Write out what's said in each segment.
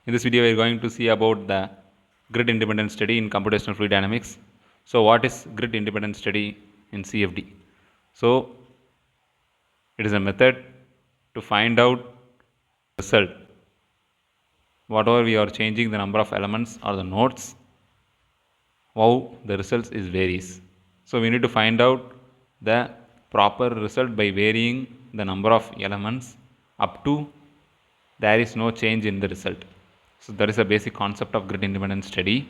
In this video, we are going to see about the grid independent study in computational fluid dynamics. So, what is grid independent study in CFD? So, it is a method to find out result. Whatever we are changing the number of elements or the nodes, how the results is varies. So, we need to find out the proper result by varying the number of elements up to there is no change in the result. So that is a basic concept of grid independent study.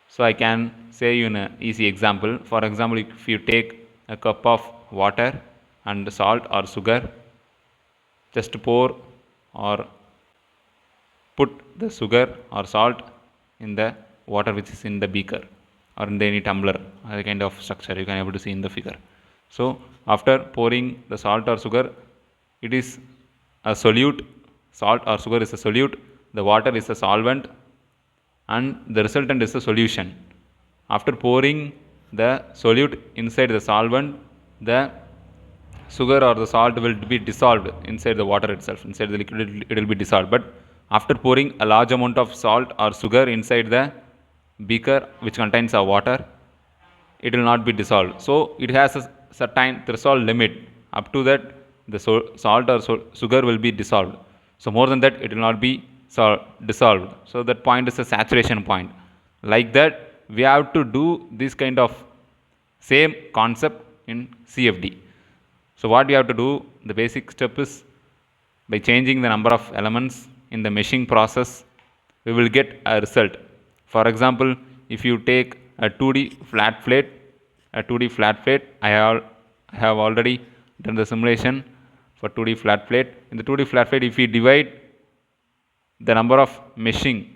So I can say you an easy example. For example, if you take a cup of water and salt or sugar, just pour or put the sugar or salt in the water which is in the beaker or in any tumbler, a kind of structure you can able to see in the figure. So after pouring the salt or sugar, it is a solute. Salt or sugar is a solute, the water is a solvent, and the resultant is a solution. After pouring the solute inside the solvent, the sugar or the salt will be dissolved inside the water itself. Inside the liquid it will be dissolved. But after pouring a large amount of salt or sugar inside the beaker which contains a water, it will not be dissolved. So it has a certain threshold limit. Up to that, the salt or sugar will be dissolved. So more than that, it will not be dissolved. So that point is a saturation point. Like that, we have to do this kind of same concept in CFD. So what we have to do, the basic step is by changing the number of elements in the meshing process, we will get a result. For example, if you take a 2D flat plate, I have already done the simulation for 2D flat plate. In the 2D flat plate, if we divide the number of meshing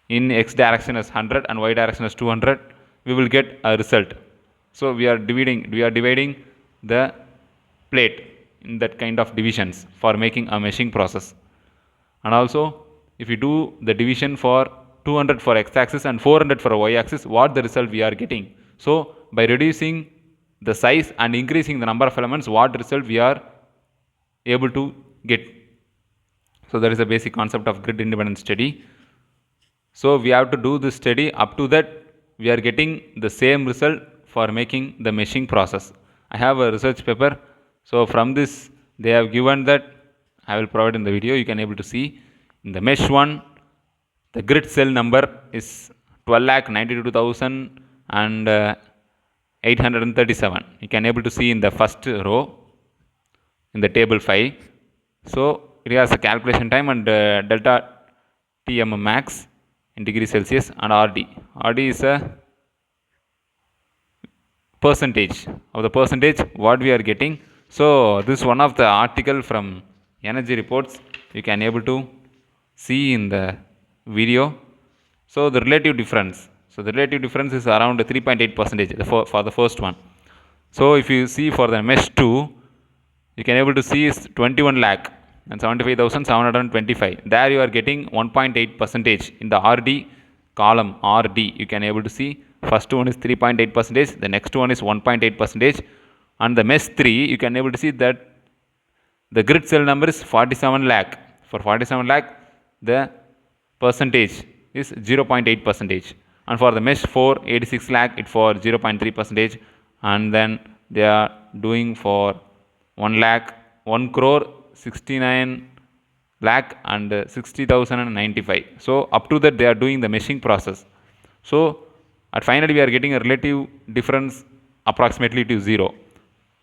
in x direction as 100 and y direction as 200, we will get a result. So we are dividing the plate in that kind of divisions for making a meshing process. And also, if we do the division for 200 for x-axis and 400 for y-axis, what the result we are getting? So by reducing the size and increasing the number of elements, what result we are able to get? So that is the basic concept of grid independent study. So we have to do this study. Up to that, we are getting the same result for making the meshing process. I have a research paper. So from this, they have given that, I will provide in the video, you can able to see. In the mesh 1, the grid cell number is 12,92,837. You can able to see in the first row in the table 5. So it has a calculation time and delta Tm max in degrees Celsius and RD. RD is a percentage of the percentage what we are getting. So this is one of the article from Energy Reports. You can able to see in the video. So the relative difference. So the relative difference is around 3.8% for the first one. So if you see for the mesh 2, you can able to see is 21 lakh and 75,725. There you are getting 1.8% in the RD column. RD you can able to see. First one is 3.8%. The next one is 1.8%. And the mesh 3 you can able to see that the grid cell number is 47 lakh. For 47 lakh, the percentage is 0.8%. And for the mesh 4, 86 lakh, it for 0.3%. And then they are doing for 1 lakh, 1 crore, 69 lakh and 60,095. So up to that they are doing the meshing process. So at finally we are getting a relative difference approximately to 0.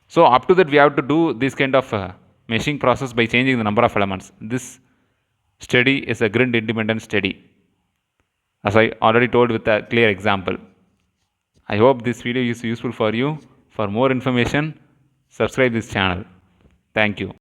So up to that we have to do this kind of meshing process by changing the number of elements. This study is a grid independent study, as I already told with a clear example. I hope this video is useful for you. For more information, subscribe this channel. Thank you.